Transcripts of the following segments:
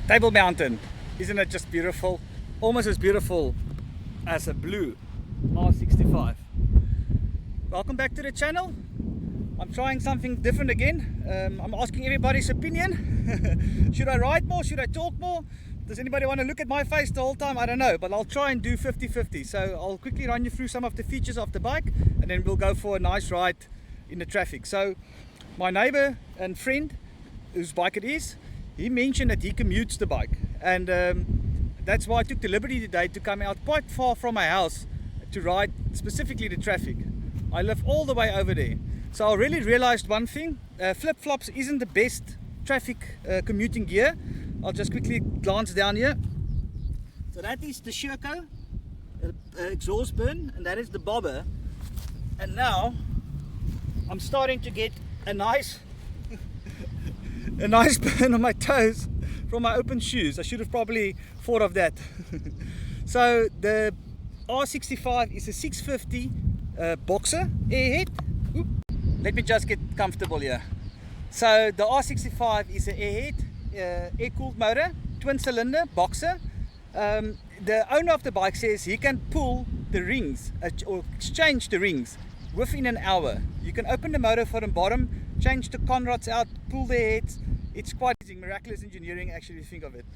Table Mountain. Isn't it just beautiful? Almost as beautiful as a blue R65. Welcome back to the channel. I'm trying something different again. I'm asking everybody's opinion. Should I ride more? Should I talk more? Does anybody want to look at my face the whole time? I don't know, but I'll try and do 50-50. So I'll quickly run you through some of the features of the bike, and then we'll go for a nice ride in the traffic. So my neighbor and friend, whose bike it is, he mentioned that he commutes the bike, and that's why I took the liberty today to come out quite far from my house to ride specifically the traffic. I live all the way over there. So I really realized one thing, flip-flops isn't the best traffic commuting gear. I'll just quickly glance down here. So that is the Sherco exhaust burn, and that is the bobber. And now I'm starting to get a nice burn on my toes from my open shoes. I should have probably thought of that. So the R65 is a 650 boxer airhead. Oop. Let me just get comfortable here. So the R65 is an airhead, air-cooled motor, twin cylinder, boxer. The owner of the bike says he can pull the rings or exchange the rings within an hour. You can open the motor from the bottom, change the conrods out, pull the heads. It's quite miraculous engineering, actually, if you think of it.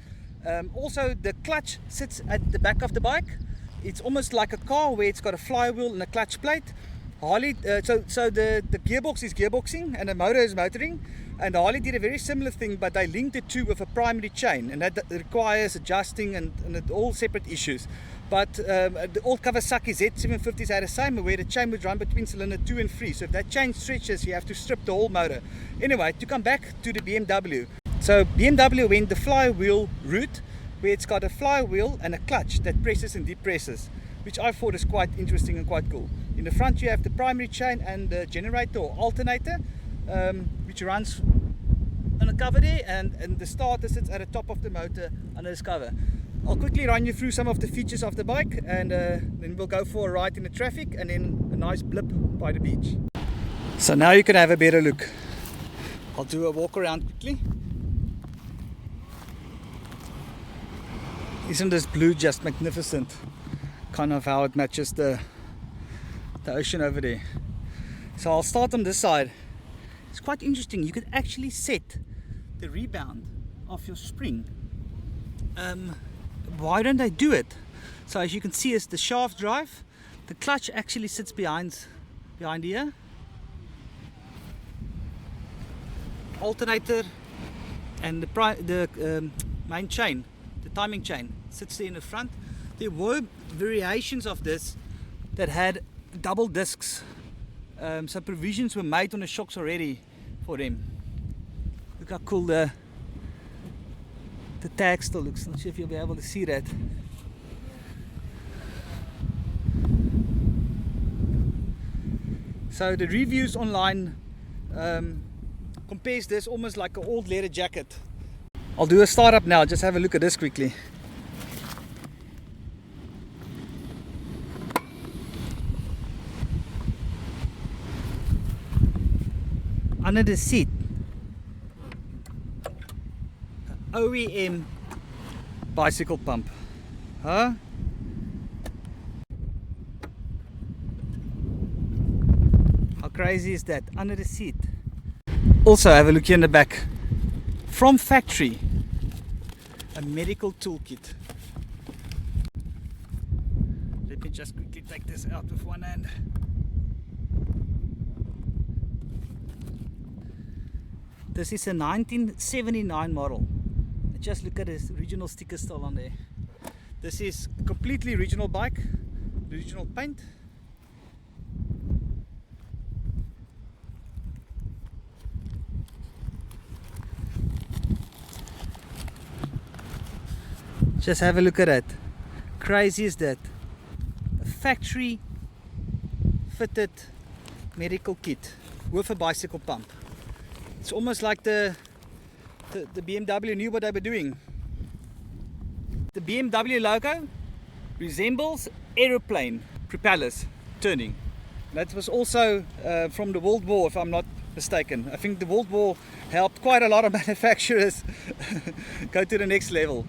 Also, the clutch sits at the back of the bike. It's almost like a car where it's got a flywheel and a clutch plate. Harley, so the gearbox is gearboxing and the motor is motoring, and Harley did a very similar thing, but they linked the two with a primary chain, and that requires adjusting and all separate issues. But the old Kawasaki Z750s had the same, where the chain would run between cylinder 2 and 3. So if that chain stretches, you have to strip the whole motor. Anyway, to come back to the BMW. So BMW went the flywheel route, where it's got a flywheel and a clutch that presses and depresses, which I thought is quite interesting and quite cool. In the front you have the primary chain and the generator or alternator, which runs on a cover there, and the starter sits at the top of the motor under this cover. I'll quickly run you through some of the features of the bike, and then we'll go for a ride in the traffic and then a nice blip by the beach. So now you can have a better look. I'll do a walk around quickly. Isn't this blue just magnificent? Kind of how it matches the ocean over there. So I'll start on this side. It's quite interesting. You could actually set the rebound of your spring. Why don't they do it? So as you can see, it's the shaft drive. The clutch actually sits behind here. Alternator and the main chain, the timing chain, sits there in the front. There were variations of this that had double discs. So provisions were made on the shocks already for them. Look how cool the tag still looks. Not sure if you'll be able to see that. So the reviews online compares this almost like an old leather jacket. I'll do a startup now. Just have a look at this quickly. Under the seat, OEM bicycle pump, huh? How crazy is that? Under the seat. Also, have a look here in the back. From factory, a medical toolkit. Let me just quickly take this out with one hand. This is a 1979 model. Just look at this original sticker still on there. This is a completely original bike, original paint. Just have a look at that. Crazy is that? A factory fitted medical kit with a bicycle pump. It's almost like the BMW knew what they were doing. The BMW logo resembles aeroplane propellers turning. That was also from the World War, if I'm not mistaken. I think the World War helped quite a lot of manufacturers go to the next level.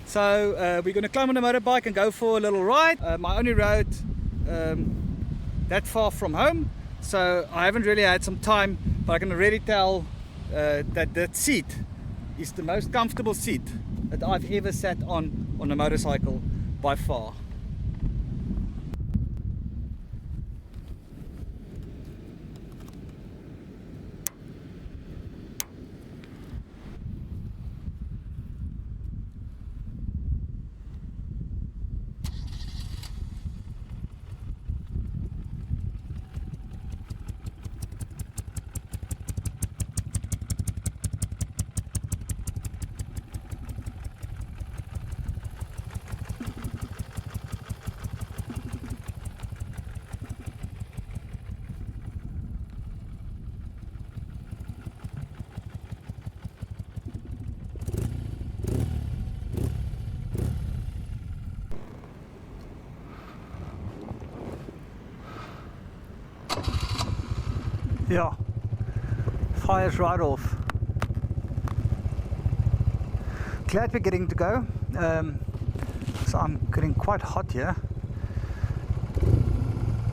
So we're going to climb on a motorbike and go for a little ride. My only road that far from home, so I haven't really had some time, but I can already tell that that seat is the most comfortable seat that I've ever sat on a motorcycle by far. Yeah, fire's right off. Glad we're getting to go. So I'm getting quite hot here.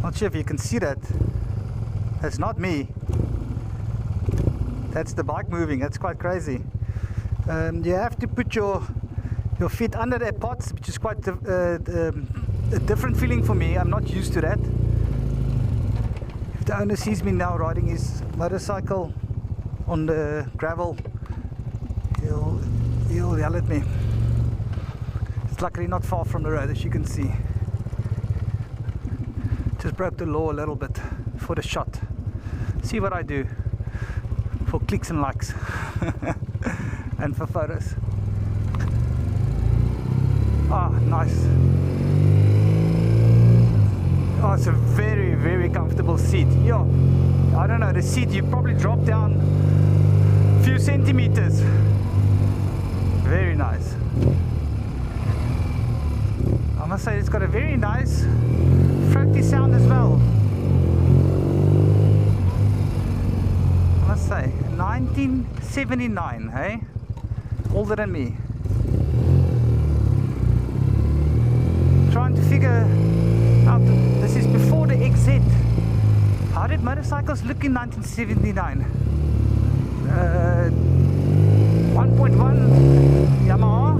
Not sure if you can see that. That's not me. That's the bike moving. That's quite crazy. You have to put your feet under the pots, which is quite a different feeling for me. I'm not used to that. The owner sees me now riding his motorcycle on the gravel, he'll yell at me. It's luckily not far from the road, as you can see. Just broke the law a little bit for the shot. See what I do for clicks and likes and for photos. Ah, nice. Oh, it's a very, very comfortable seat. Yeah, I don't know, the seat, you probably drop down a few centimeters. Very nice. I must say it's got a very nice throaty sound as well. I must say, 1979, hey? Older than me. Trying to figure out, this is before the XZ. How did motorcycles look in 1979? 1.1 Yamaha.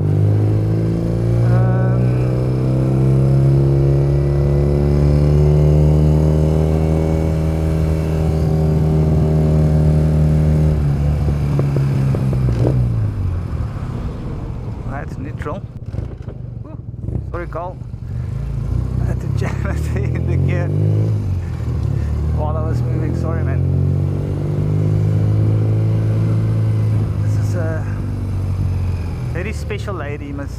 That's neutral. Ooh, sorry, Carl. I had to jam it in the gear while I was moving. Sorry, man. This is a very special lady. Must.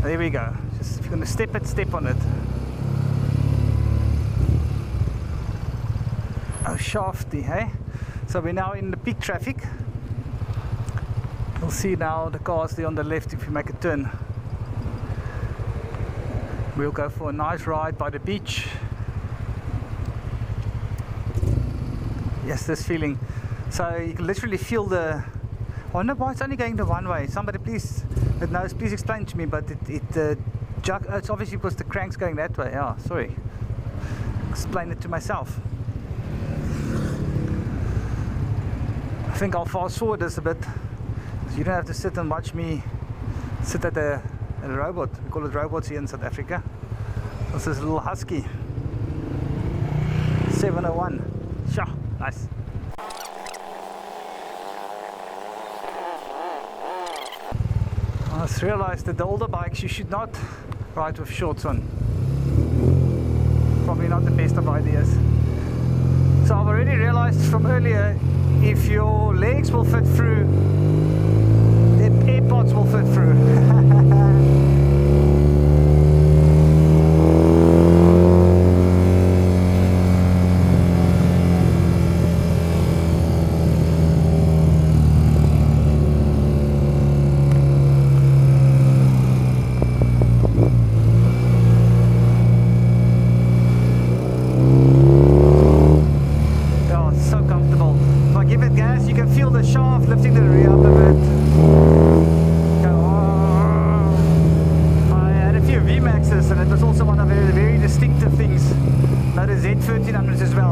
There we go. Just if you're going to step it, step on it. Oh, shafty, hey? So we're now in the peak traffic. You'll see now the cars there on the left if you make a turn. We'll go for a nice ride by the beach. Yes, this feeling. So you can literally feel the... I wonder why it's only going the one way. Somebody please that knows, please explain to me. But it's obviously because the crank's going that way. Yeah, sorry. Explain it to myself. I think I'll fast forward this a bit, so you don't have to sit and watch me sit at a robot. We call it robots here in South Africa. This is a little husky 701. Sure, nice. I just realized that the older bikes you should not ride with shorts on. Probably not the best of ideas. So I've already realized from earlier, if your legs will fit through, the AirPods will fit through. shaft, lifting the rear up a bit. Go, I had a few VMAXs, and it was also one of the very distinctive things. That is Z1300s as well.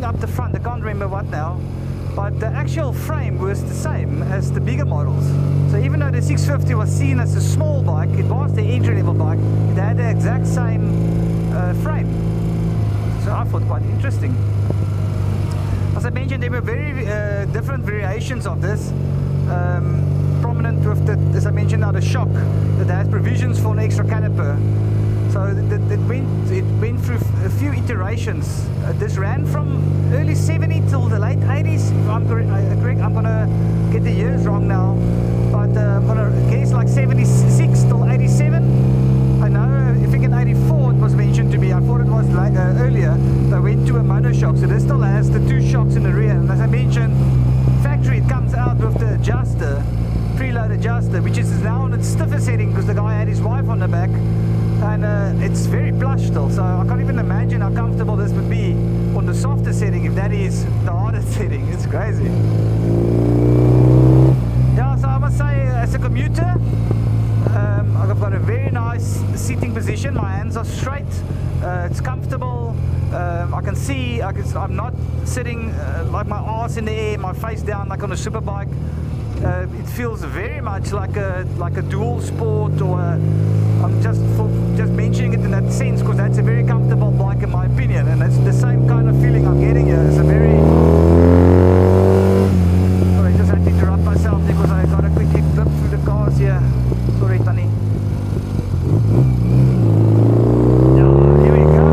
Up the front, I can't remember what now, but the actual frame was the same as the bigger models. So even though the 650 was seen as a small bike, it was the entry-level bike. It had the exact same frame. So I thought quite interesting. As I mentioned, there were very different variations of this. Prominent with the, as I mentioned now, the shock that has provisions for an extra caliper. So it went through a few iterations. This ran from early 70s till the late 80s. If I'm correct, I'm gonna get the years wrong now, but I'm gonna guess like 76 till 87. I know, I think in 84 it was mentioned to me. I thought it was like earlier. They went to a monoshock, so this still has the two shocks in the rear. And as I mentioned, factory it comes out with the adjuster, preload adjuster, which is now on its stiffer setting because the guy had his wife on the back. And it's very plush still, so I can't even imagine how comfortable this would be on the softer setting if that is the hardest setting. It's crazy. Yeah, so I must say, as a commuter, I've got a very nice seating position. My hands are straight, it's comfortable. I can see, I'm not sitting like my arse in the air, my face down like on a superbike. It feels very much like a dual sport, or I'm just mentioning it in that sense because that's a very comfortable bike in my opinion, and it's the same kind of feeling I'm getting here. It's a very... Sorry, I just had to interrupt myself because I got to quickly flip through the cars here. Sorry, Tani. Yeah, here we go.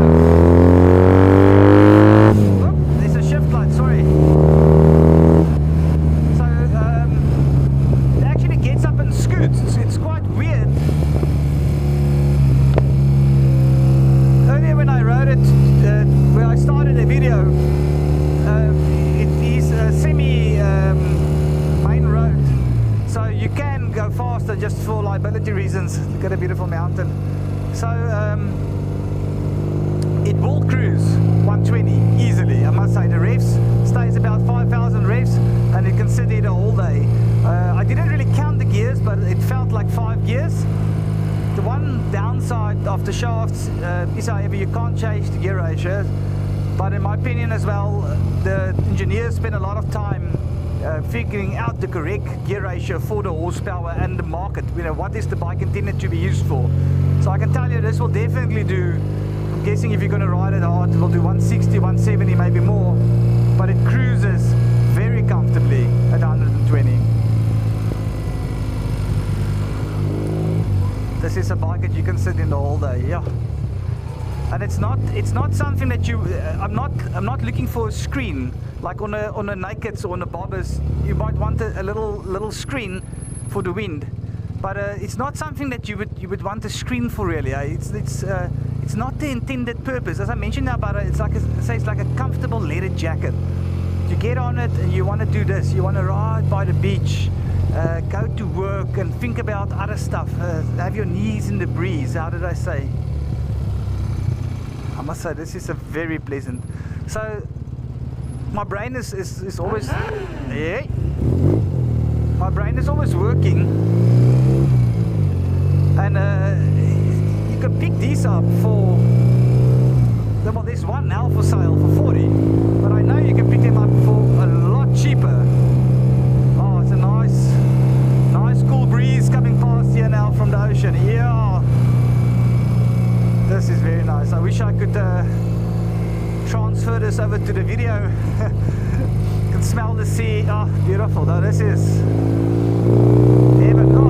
Oh, there's a shift light, sorry. It's quite weird. Earlier when I rode it, where I started the video, it is a semi main road, so you can go faster just for liability reasons. Look at a beautiful mountain. So it will cruise 120 easily, I must say. The revs stays about 5,000 revs, and it can sit there the whole day. I didn't really count the gears, but it felt like 5 gears. The one downside of the shafts is, however, you can't change the gear ratio. But in my opinion as well, the engineers spend a lot of time figuring out the correct gear ratio for the horsepower and the market. You know, what is the bike intended to be used for? So I can tell you this will definitely do, I'm guessing if you're going to ride it hard, it will do 160, 170, maybe more. But it cruises very comfortably at 120. This is a bike that you can sit in the whole day, yeah. And it's not something that you, I'm not looking for a screen like on a Nakeds or on a Bobbers. You might want a little screen for the wind, but it's not something that you would want a screen for really. It's not the intended purpose. As I mentioned now about it, it's like it's like a comfortable leather jacket. You get on it and you want to do this. You want to ride by the beach, go to work and think about other stuff. Have your knees in the breeze. How did I say? I must say this is a very pleasant. So my brain is always, yeah, my brain is always working, and you can pick these up for, well, there's one now for sale for 40, but I know you can pick them up for a lot cheaper. Oh, it's a nice cool breeze coming past here now from the ocean. Yeah, could transfer this over to the video. You can smell the sea. Oh, beautiful though this is. Heaven. Oh.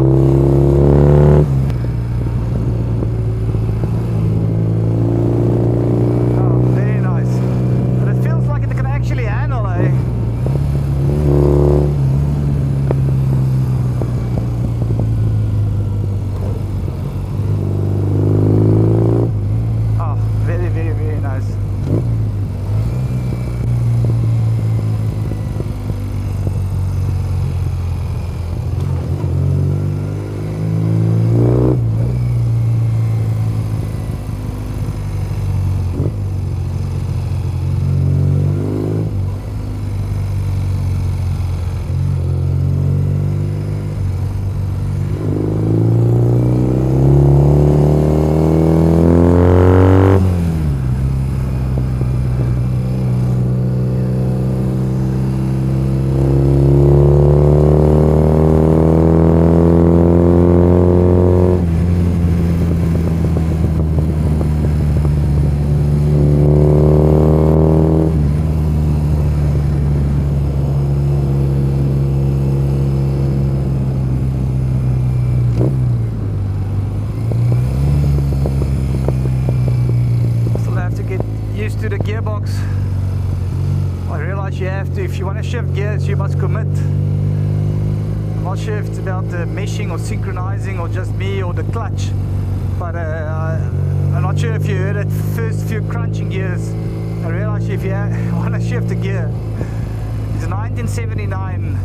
To the gearbox. I realize you have to, if you want to shift gears, you must commit. I'm not sure if it's about the meshing or synchronizing or just me or the clutch, but I'm not sure if you heard it first few crunching gears. I realize if you want to shift a gear, it's 1979.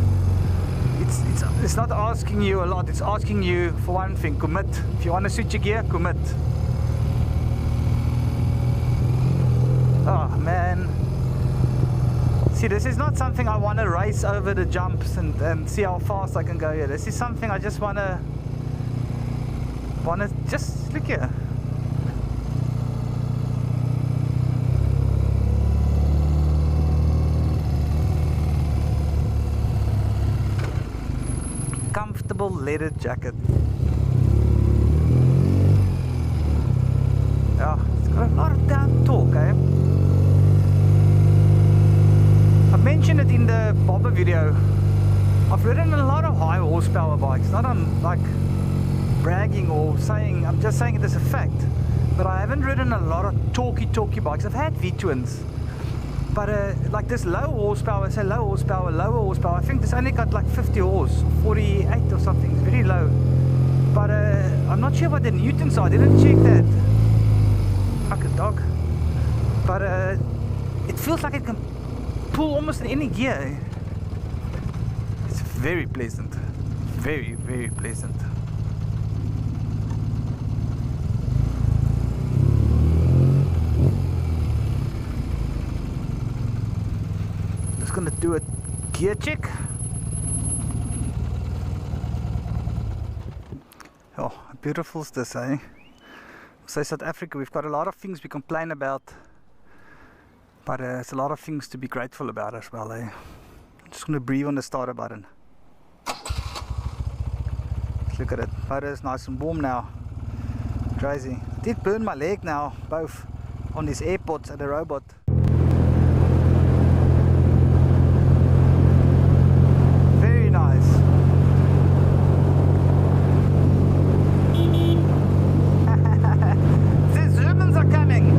It's not asking you a lot. It's asking you for one thing: commit. If you want to switch a gear, commit. Oh man, see, this is not something I want to race over the jumps and see how fast I can go here. This is something I just want to just look here. Comfortable leather jacket. Yeah, it's got a lot of down torque, eh? I mentioned it in the bobber video. I've ridden a lot of high horsepower bikes, not on like bragging or saying, I'm just saying it as a fact, but I haven't ridden a lot of talky bikes. I've had V-twins, but like this low horsepower, say lower horsepower, I think this only got like 50 horse, 48 or something, it's very low, but I'm not sure what the newtons are, I didn't check that. Fuck a dog. But it feels like it can pull almost in any gear. It's very pleasant, very pleasant. Just gonna do a gear check. Oh, how beautiful is this, eh? So South Africa, we've got a lot of things we complain about, but it's a lot of things to be grateful about as well, eh? I'm just going to breathe on the starter button. Look at it. Motor is nice and warm now. Crazy. I did burn my leg now, both on these AirPods and the robot. Very nice. The Germans are coming.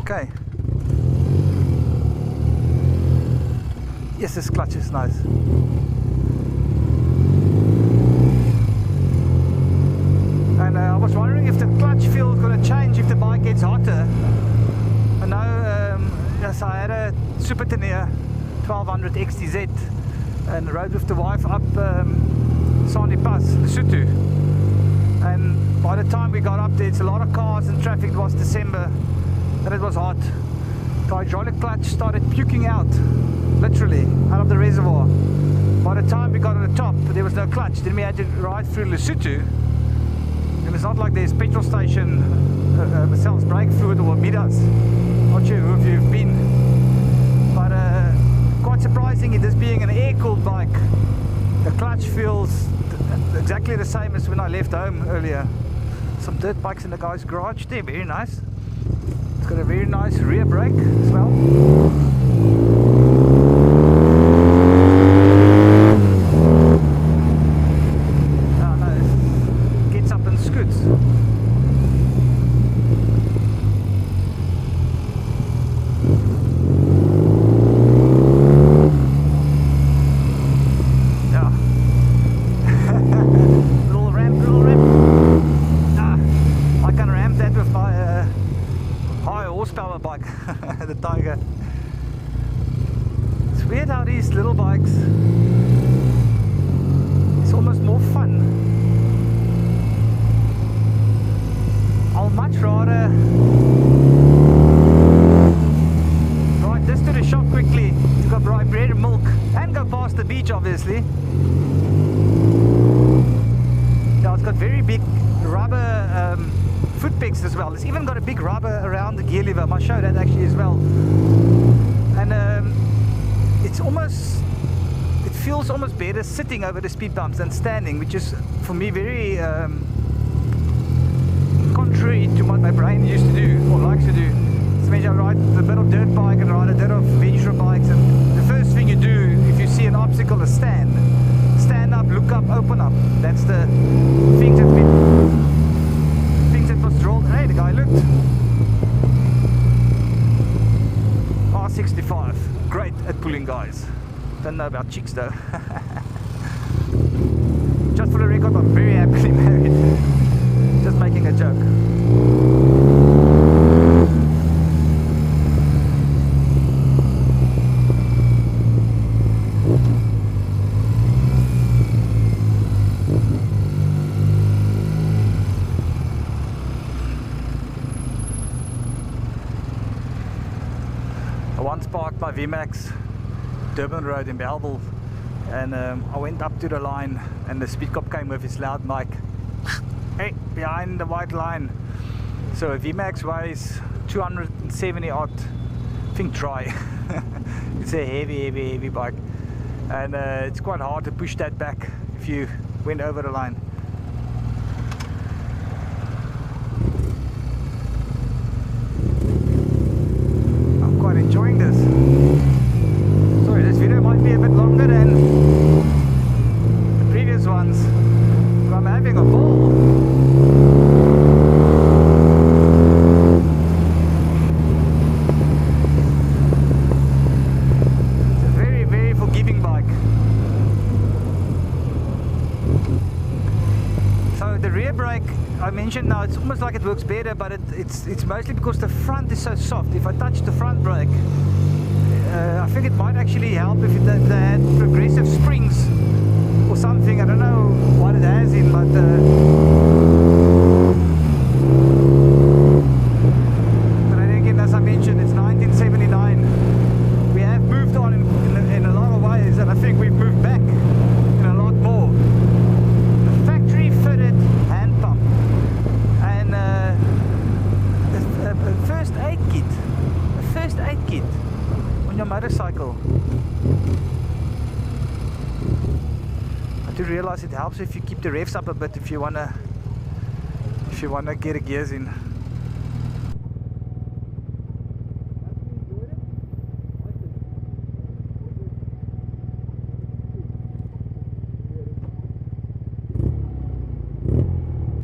Okay. Yes, this clutch is nice. And I was wondering if the clutch feel is going to change if the bike gets hotter. I know, yes, I had a Super Tenere 1200 XTZ and rode with the wife up Sani Pass, Lesotho. And by the time we got up there, it's a lot of cars and traffic. It was December and it was hot. The hydraulic clutch started puking out, literally, out of the reservoir. By the time we got to the top, there was no clutch. Then we had to ride through Lesotho. And it's not like there's petrol station that sells brake fluid or meet us. Not sure if you've been. But quite surprising, this being an air-cooled bike, the clutch feels exactly the same as when I left home earlier. Some dirt bikes in the guy's garage there, very nice. It's got a very nice rear brake as well. Oh no, gets up and scoots. Bike, the Tiger. It's weird how these little bikes, it's almost more fun. I'll much rather ride this to the shop quickly to go buy bread and milk and go past the beach, obviously. Yeah, it's got very big rubber foot pegs as well. It's even got a big rubber around the gear lever. I might show that actually as well. And it's almost, it feels almost better sitting over the speed bumps than standing, which is for me very contrary to what my brain used to do or likes to do. So when I ride a bit of dirt bike and ride a bit of venture bikes, and the first thing you do if you see an obstacle is stand up, look up, open up. That's the things that was drilled. Hey, the guy looked. R65, great at pulling guys. Don't know about chicks though. Just for the record, I'm very happily married. Just making a joke. I once parked my VMAX Durban Road in Bellville, and I went up to the line and the speed cop came with his loud mic. Hey, behind the white line. So a VMAX weighs 270 odd, I think dry. It's a heavy bike, and it's quite hard to push that back if you went over the line. Quite enjoying this. Sorry, this video might be a bit longer than the previous ones, but I'm having a ball. It's a very forgiving bike. So the rear brake, I mentioned now, it's almost like it works better, but it's mostly because the front is so soft. If I touch the front brake, I think it might actually help if they had progressive springs or something. I don't know what it has in, but then again, as I mentioned, it's 1979. We have moved on in a lot of ways, and I think we've moved back in a lot more. The factory fitted hand pump and a first aid kit on your motorcycle. I do realize it helps if you keep the revs up a bit if you wanna get the gears in.